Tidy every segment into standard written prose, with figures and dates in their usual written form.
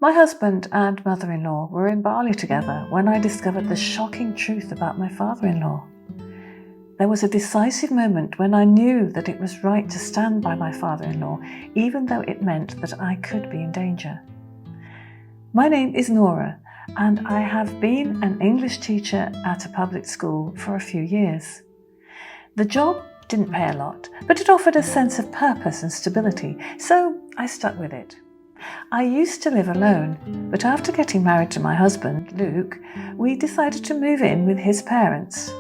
My husband and mother-in-law were in Bali together when I discovered the shocking truth about my father-in-law. There was a decisive moment when I knew that it was right to stand by my father-in-law, even though it meant that I could be in danger. My name is Nora, and I have been an English teacher at a public school for a few years. The job didn't pay a lot, but it offered a sense of purpose and stability, so I stuck with it. I used to live alone, but after getting married to my husband, Luke, we decided to move in with his parents.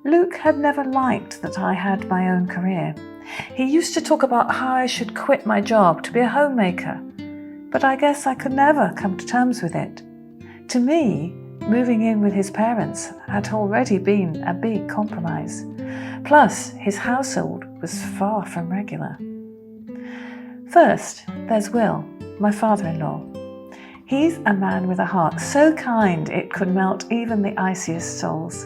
Luke had never liked that I had my own career. He used to talk about how I should quit my job to be a homemaker, but I guess I could never come to terms with it. To me, moving in with his parents had already been a big compromise. Plus, his household was far from regular. First, there's Will, my father-in-law. He's a man with a heart so kind it could melt even the iciest souls.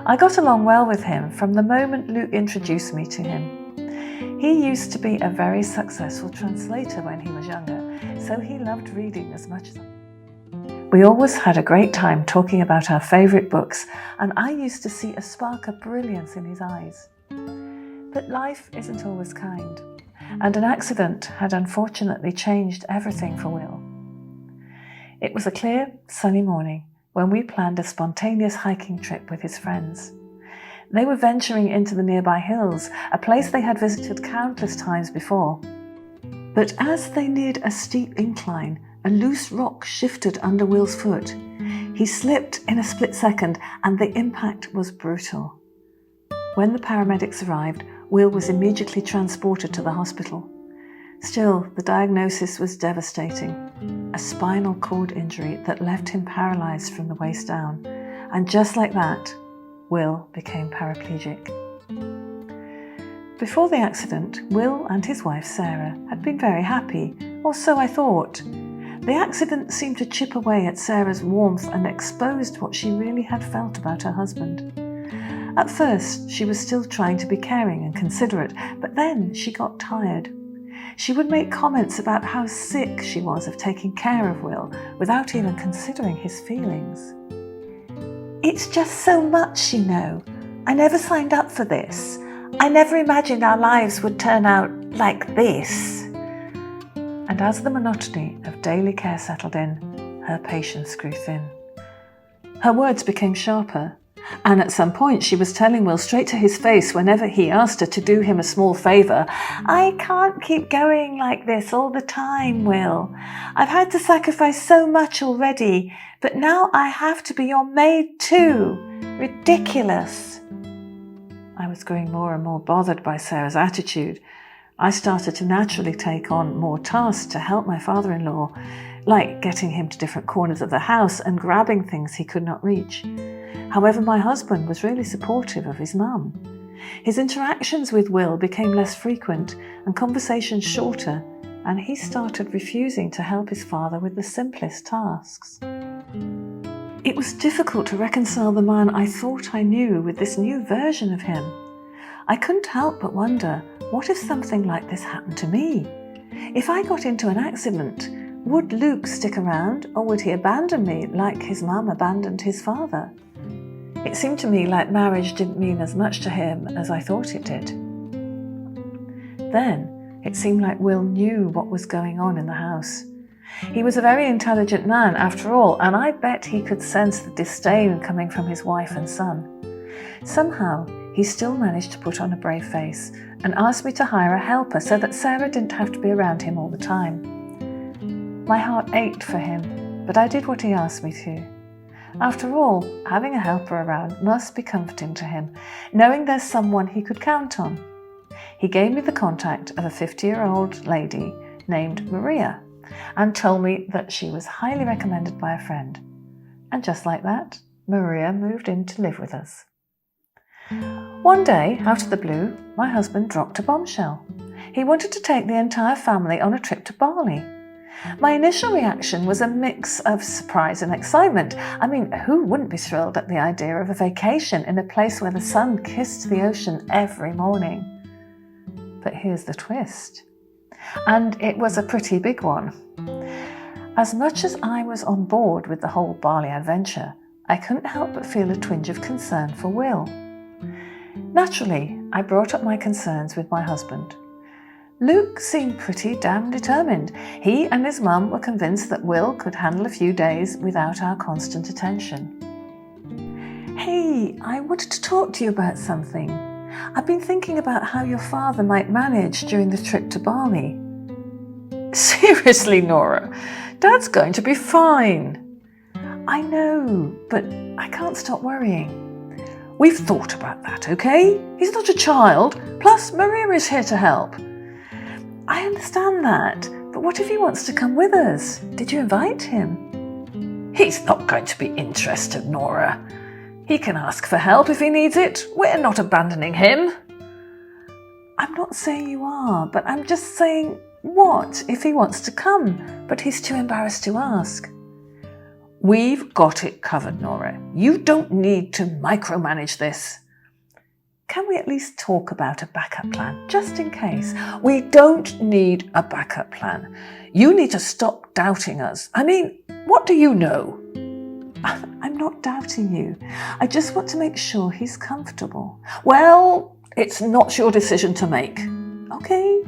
I got along well with him from the moment Luke introduced me to him. He used to be a very successful translator when he was younger, so he loved reading as much as I. We always had a great time talking about our favourite books, and I used to see a spark of brilliance in his eyes. But life isn't always kind, and an accident had unfortunately changed everything for Will. It was a clear, sunny morning when we planned a spontaneous hiking trip with his friends. They were venturing into the nearby hills, a place they had visited countless times before. But as they neared a steep incline, a loose rock shifted under Will's foot. He slipped in a split second, and the impact was brutal. When the paramedics arrived, Will was immediately transported to the hospital. Still, the diagnosis was devastating. A spinal cord injury that left him paralysed from the waist down. And just like that, Will became paraplegic. Before the accident, Will and his wife Sarah had been very happy, or so I thought. The accident seemed to chip away at Sarah's warmth and exposed what she really had felt about her husband. At first, she was still trying to be caring and considerate, but then she got tired. She would make comments about how sick she was of taking care of Will without even considering his feelings. "It's just so much, you know. I never signed up for this. I never imagined our lives would turn out like this." And as the monotony of daily care settled in, her patience grew thin. Her words became sharper, and at some point she was telling Will straight to his face whenever he asked her to do him a small favour, "I can't keep going like this all the time, Will. I've had to sacrifice so much already, but now I have to be your maid too. Ridiculous." I was growing more and more bothered by Sarah's attitude. I started to naturally take on more tasks to help my father-in-law, like getting him to different corners of the house and grabbing things he could not reach. However, my husband was really supportive of his mum. His interactions with Will became less frequent and conversations shorter, and he started refusing to help his father with the simplest tasks. It was difficult to reconcile the man I thought I knew with this new version of him. I couldn't help but wonder, what if something like this happened to me? If I got into an accident, would Luke stick around, or would he abandon me like his mum abandoned his father? It seemed to me like marriage didn't mean as much to him as I thought it did. Then, it seemed like Will knew what was going on in the house. He was a very intelligent man after all, and I bet he could sense the disdain coming from his wife and son. Somehow, he still managed to put on a brave face and asked me to hire a helper so that Sarah didn't have to be around him all the time. My heart ached for him, but I did what he asked me to. After all, having a helper around must be comforting to him, knowing there's someone he could count on. He gave me the contact of a 50-year-old lady named Maria and told me that she was highly recommended by a friend. And just like that, Maria moved in to live with us. One day, out of the blue, my husband dropped a bombshell. He wanted to take the entire family on a trip to Bali. My initial reaction was a mix of surprise and excitement. I mean, who wouldn't be thrilled at the idea of a vacation in a place where the sun kissed the ocean every morning? But here's the twist. And it was a pretty big one. As much as I was on board with the whole Bali adventure, I couldn't help but feel a twinge of concern for Will. Naturally, I brought up my concerns with my husband. Luke seemed pretty damn determined. He and his mum were convinced that Will could handle a few days without our constant attention. Hey, I wanted to talk to you about something. I've been thinking about how your father might manage during the trip to Bali. Seriously, Nora, Dad's going to be fine. I know, but I can't stop worrying. We've thought about that, okay? He's not a child, plus Maria is here to help. I understand that, but what if he wants to come with us? Did you invite him? He's not going to be interested, Nora. He can ask for help if he needs it. We're not abandoning him. I'm not saying you are, but I'm just saying, what if he wants to come, but he's too embarrassed to ask? We've got it covered, Nora. You don't need to micromanage this. Can we at least talk about a backup plan, just in case? We don't need a backup plan. You need to stop doubting us. I mean, what do you know? I'm not doubting you. I just want to make sure he's comfortable. Well, it's not your decision to make. Okay,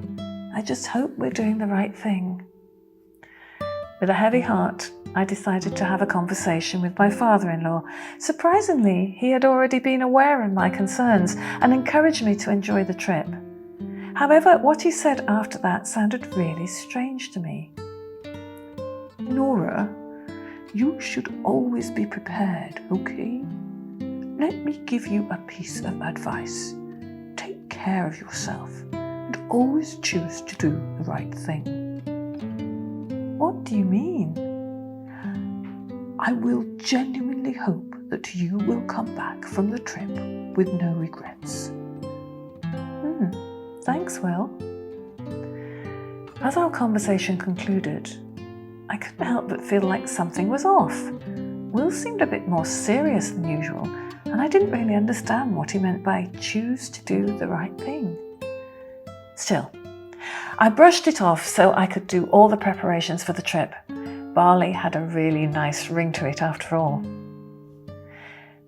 I just hope we're doing the right thing. With a heavy heart, I decided to have a conversation with my father-in-law. Surprisingly, he had already been aware of my concerns and encouraged me to enjoy the trip. However, what he said after that sounded really strange to me. Nora, you should always be prepared, okay? Let me give you a piece of advice. Take care of yourself and always choose to do the right thing. What do you mean? I will genuinely hope that you will come back from the trip with no regrets. Thanks, Will. As our conversation concluded, I couldn't help but feel like something was off. Will seemed a bit more serious than usual, and I didn't really understand what he meant by choose to do the right thing. Still, I brushed it off so I could do all the preparations for the trip. Bali had a really nice ring to it after all.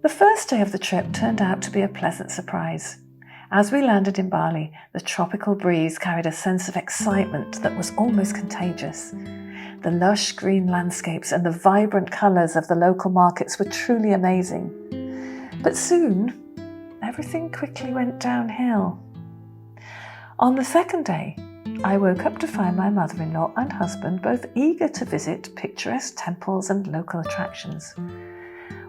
The first day of the trip turned out to be a pleasant surprise. As we landed in Bali, the tropical breeze carried a sense of excitement that was almost contagious. The lush green landscapes and the vibrant colours of the local markets were truly amazing. But soon, everything quickly went downhill. On the second day, I woke up to find my mother-in-law and husband both eager to visit picturesque temples and local attractions.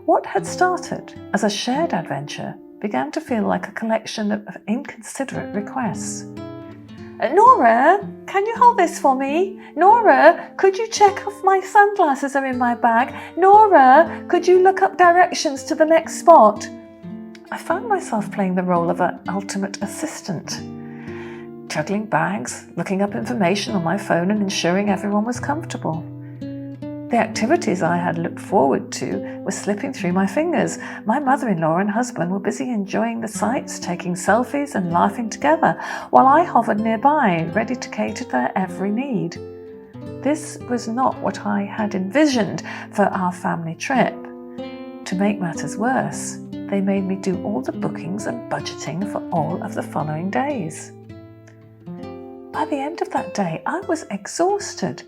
What had started as a shared adventure began to feel like a collection of inconsiderate requests. Nora, can you hold this for me? Nora, could you check if my sunglasses are in my bag? Nora, could you look up directions to the next spot? I found myself playing the role of an ultimate assistant, juggling bags, looking up information on my phone and ensuring everyone was comfortable. The activities I had looked forward to were slipping through my fingers. My mother-in-law and husband were busy enjoying the sights, taking selfies and laughing together, while I hovered nearby, ready to cater to their every need. This was not what I had envisioned for our family trip. To make matters worse, they made me do all the bookings and budgeting for all of the following days. By the end of that day, I was exhausted.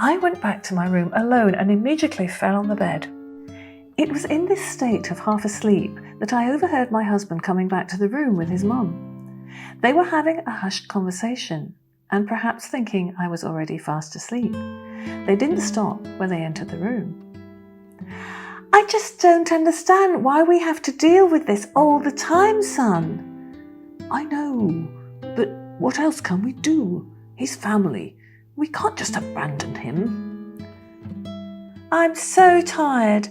I went back to my room alone and immediately fell on the bed. It was in this state of half asleep that I overheard my husband coming back to the room with his mum. They were having a hushed conversation, and perhaps thinking I was already fast asleep. They didn't stop when they entered the room. I just don't understand why we have to deal with this all the time, son. I know, but what else can we do? He's family. We can't just abandon him. I'm so tired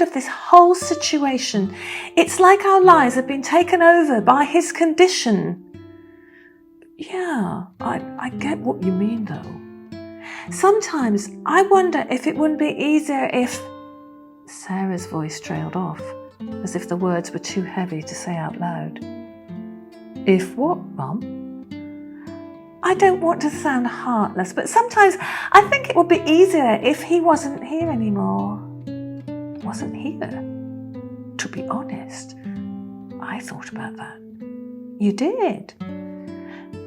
of this whole situation. It's like our lives have been taken over by his condition. Yeah, I get what you mean though. Sometimes I wonder if it wouldn't be easier if... Sarah's voice trailed off, as if the words were too heavy to say out loud. If what, Mum? I don't want to sound heartless, but sometimes I think it would be easier if he wasn't here anymore. Wasn't here? To be honest, I thought about that. You did?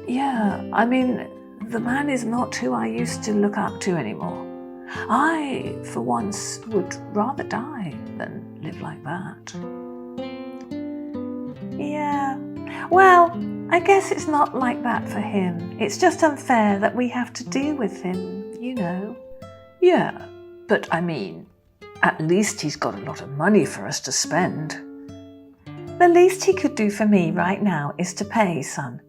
Yeah, I mean, the man is not who I used to look up to anymore. I, for once, would rather die than live like that. Yeah, well, I guess it's not like that for him. It's just unfair that we have to deal with him, you know. Yeah, but I mean, at least he's got a lot of money for us to spend. The least he could do for me right now is to pay, son.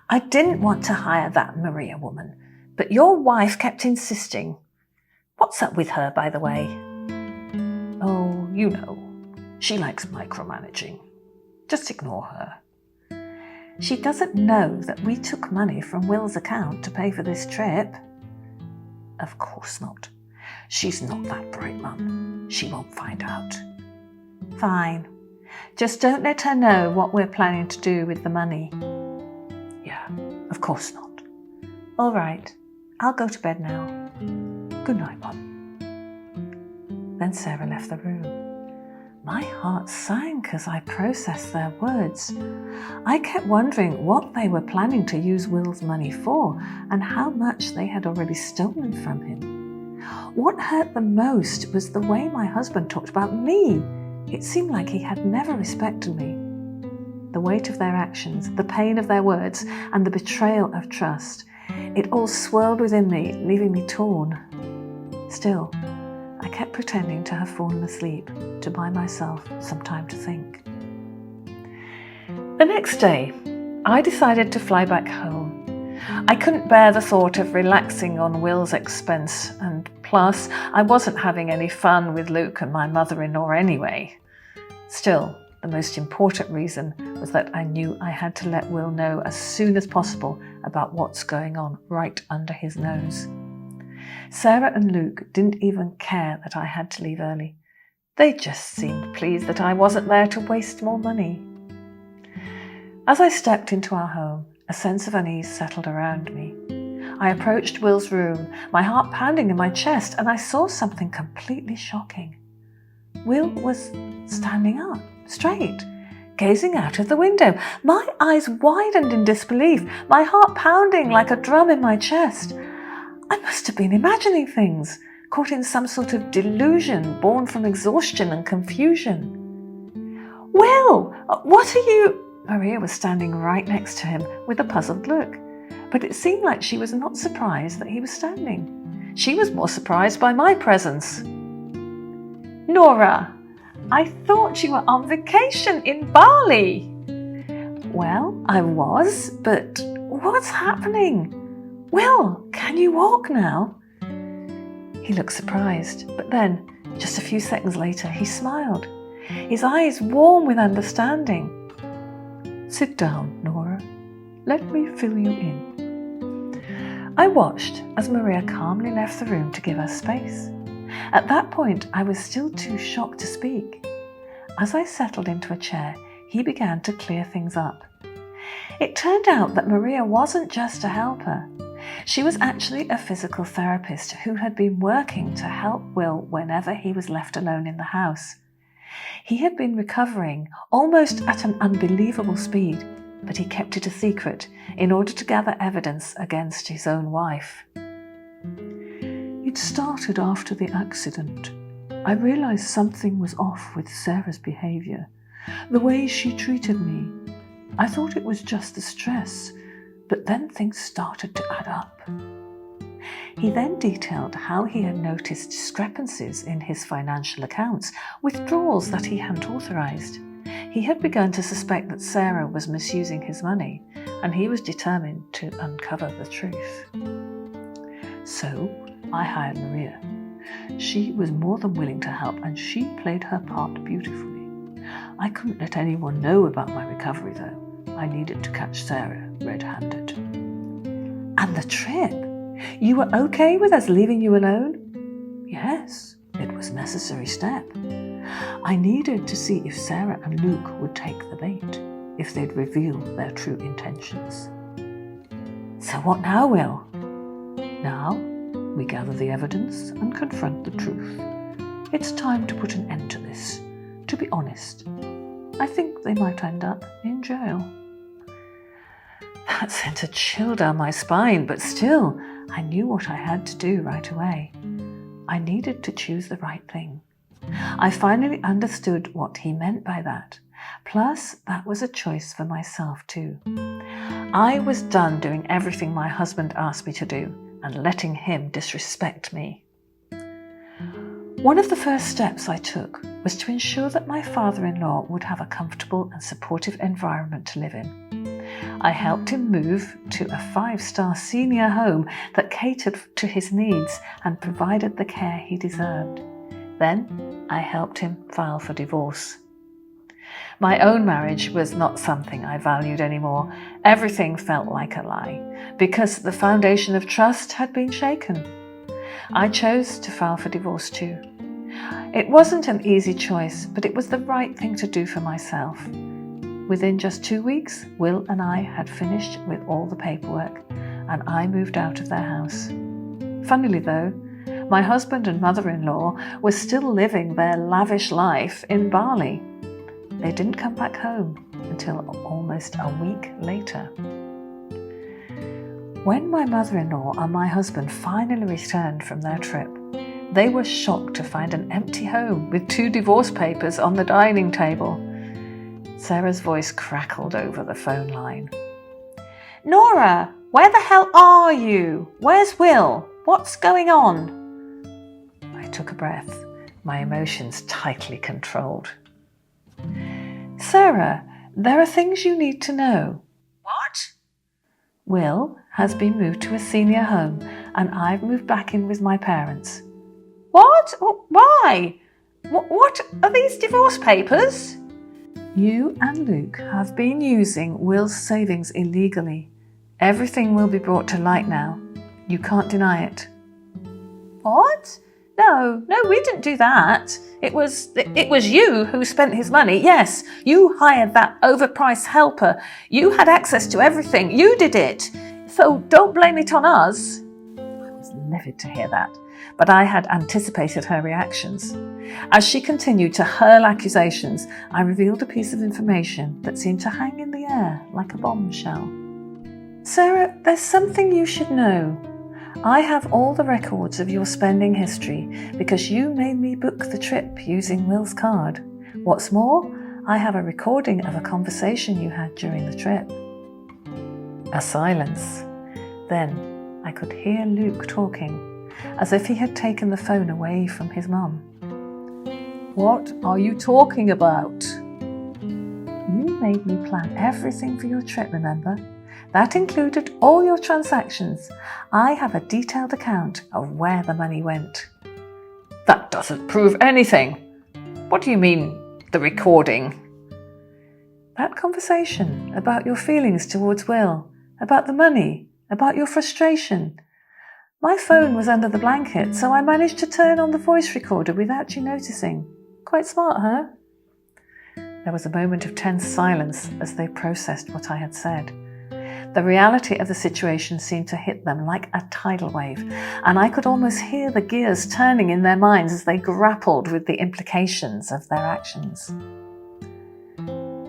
I didn't want to hire that Maria woman, but your wife kept insisting. What's up with her, by the way? Oh, you know, she likes micromanaging. Just ignore her. She doesn't know that we took money from Will's account to pay for this trip. Of course not. She's not that bright, Mum. She won't find out. Fine. Just don't let her know what we're planning to do with the money. Yeah, of course not. All right, I'll go to bed now. Good night, Mum. Then Sarah left the room. My heart sank as I processed their words. I kept wondering what they were planning to use Will's money for and how much they had already stolen from him. What hurt the most was the way my husband talked about me. It seemed like he had never respected me. The weight of their actions, the pain of their words, and the betrayal of trust, it all swirled within me, leaving me torn. Still, I kept pretending to have fallen asleep to buy myself some time to think. The next day, I decided to fly back home. I couldn't bear the thought of relaxing on Will's expense, and plus, I wasn't having any fun with Luke and my mother-in-law anyway. Still, the most important reason was that I knew I had to let Will know as soon as possible about what's going on right under his nose. Sarah and Luke didn't even care that I had to leave early. They just seemed pleased that I wasn't there to waste more money. As I stepped into our home, a sense of unease settled around me. I approached Will's room, my heart pounding in my chest, and I saw something completely shocking. Will was standing up, straight, gazing out of the window. My eyes widened in disbelief, my heart pounding like a drum in my chest. I must have been imagining things, caught in some sort of delusion born from exhaustion and confusion. Will, what are you... Maria was standing right next to him with a puzzled look, but it seemed like she was not surprised that he was standing. She was more surprised by my presence. Nora, I thought you were on vacation in Bali. Well, I was, but what's happening? Will, can you walk now? He looked surprised, but then, just a few seconds later, he smiled, his eyes warm with understanding. Sit down, Nora. Let me fill you in. I watched as Maria calmly left the room to give us space. At that point, I was still too shocked to speak. As I settled into a chair, he began to clear things up. It turned out that Maria wasn't just a helper. She was actually a physical therapist who had been working to help Will whenever he was left alone in the house. He had been recovering almost at an unbelievable speed, but he kept it a secret in order to gather evidence against his own wife. It started after the accident. I realized something was off with Sarah's behavior, the way she treated me. I thought it was just the stress, but then things started to add up. He then detailed how he had noticed discrepancies in his financial accounts, withdrawals that he hadn't authorized. He had begun to suspect that Sarah was misusing his money, and he was determined to uncover the truth. So I hired Maria. She was more than willing to help, and she played her part beautifully. I couldn't let anyone know about my recovery, though. I needed to catch Sarah red-handed. And the trip? You were okay with us leaving you alone? Yes, it was a necessary step. I needed to see if Sarah and Luke would take the bait, if they'd reveal their true intentions. So what now, Will? Now we gather the evidence and confront the truth. It's time to put an end to this. To be honest, I think they might end up in jail. That sent a chill down my spine, but still, I knew what I had to do right away. I needed to choose the right thing. I finally understood what he meant by that. Plus, that was a choice for myself too. I was done doing everything my husband asked me to do and letting him disrespect me. One of the first steps I took was to ensure that my father-in-law would have a comfortable and supportive environment to live in. I helped him move to a 5-star senior home that catered to his needs and provided the care he deserved. Then I helped him file for divorce. My own marriage was not something I valued anymore. Everything felt like a lie, because the foundation of trust had been shaken. I chose to file for divorce too. It wasn't an easy choice, but it was the right thing to do for myself. Within just 2 weeks, Will and I had finished with all the paperwork, and I moved out of their house. Funnily though, my husband and mother-in-law were still living their lavish life in Bali. They didn't come back home until almost a week later. When my mother-in-law and my husband finally returned from their trip, they were shocked to find an empty home with 2 divorce papers on the dining table. Sarah's voice crackled over the phone line. "Nora, where the hell are you? Where's Will? What's going on?" I took a breath, my emotions tightly controlled. "Sarah, there are things you need to know." "What?" "Will has been moved to a senior home and I've moved back in with my parents." "What? Why? What are these divorce papers?" "You and Luke have been using Will's savings illegally. Everything will be brought to light now. You can't deny it." "What? No, we didn't do that. It was you who spent his money. Yes, you hired that overpriced helper. You had access to everything. You did it. So don't blame it on us." I was livid to hear that, but I had anticipated her reactions. As she continued to hurl accusations, I revealed a piece of information that seemed to hang in the air like a bombshell. "Sarah, there's something you should know. I have all the records of your spending history because you made me book the trip using Will's card. What's more, I have a recording of a conversation you had during the trip." A silence. Then I could hear Luke talking, as if he had taken the phone away from his mum. "What are you talking about?" "You made me plan everything for your trip, remember? That included all your transactions. I have a detailed account of where the money went." "That doesn't prove anything. What do you mean, the recording?" "That conversation about your feelings towards Will, about the money, about your frustration. My phone was under the blanket, so I managed to turn on the voice recorder without you noticing. Quite smart, huh?" There was a moment of tense silence as they processed what I had said. The reality of the situation seemed to hit them like a tidal wave, and I could almost hear the gears turning in their minds as they grappled with the implications of their actions.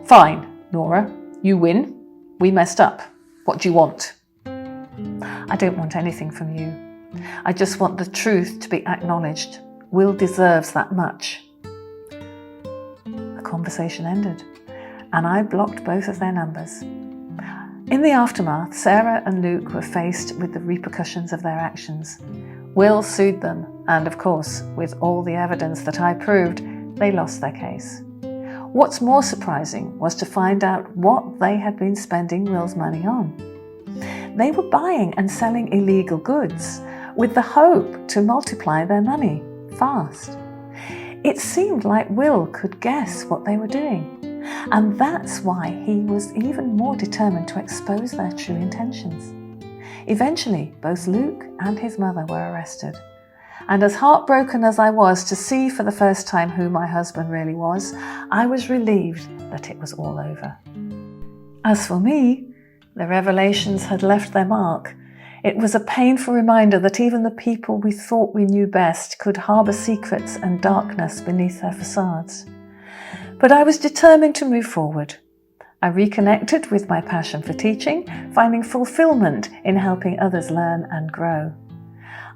"Fine, Nora, you win. We messed up. What do you want?" "I don't want anything from you. I just want the truth to be acknowledged. Will deserves that much." The conversation ended, and I blocked both of their numbers. In the aftermath, Sarah and Luke were faced with the repercussions of their actions. Will sued them, and of course, with all the evidence that I proved, they lost their case. What's more surprising was to find out what they had been spending Will's money on. They were buying and selling illegal goods with the hope to multiply their money fast. It seemed like Will could guess what they were doing. And that's why he was even more determined to expose their true intentions. Eventually, both Luke and his mother were arrested. And as heartbroken as I was to see for the first time who my husband really was, I was relieved that it was all over. As for me, The revelations had left their mark. It was a painful reminder that even the people we thought we knew best could harbour secrets and darkness beneath their facades. But I was determined to move forward. I reconnected with my passion for teaching, finding fulfilment in helping others learn and grow.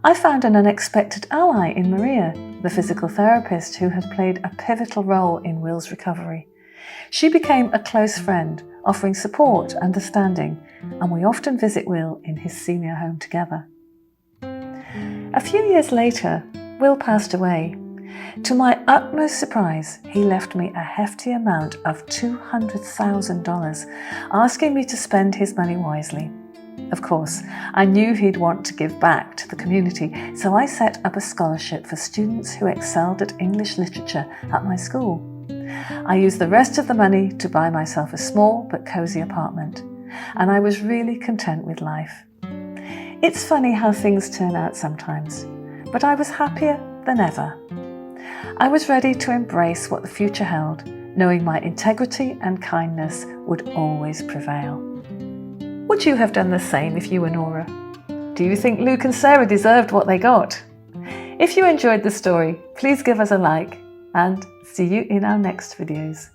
I found an unexpected ally in Maria, the physical therapist who had played a pivotal role in Will's recovery. She became a close friend, offering support, understanding, and we often visit Will in his senior home together. A few years later, Will passed away. To my utmost surprise, he left me a hefty amount of $200,000, asking me to spend his money wisely. Of course, I knew he'd want to give back to the community, so I set up a scholarship for students who excelled at English literature at my school. I used the rest of the money to buy myself a small but cosy apartment, and I was really content with life. It's funny how things turn out sometimes, but I was happier than ever. I was ready to embrace what the future held, knowing my integrity and kindness would always prevail. Would you have done the same if you were Nora? Do you think Luke and Sarah deserved what they got? If you enjoyed the story, please give us a like and see you in our next videos.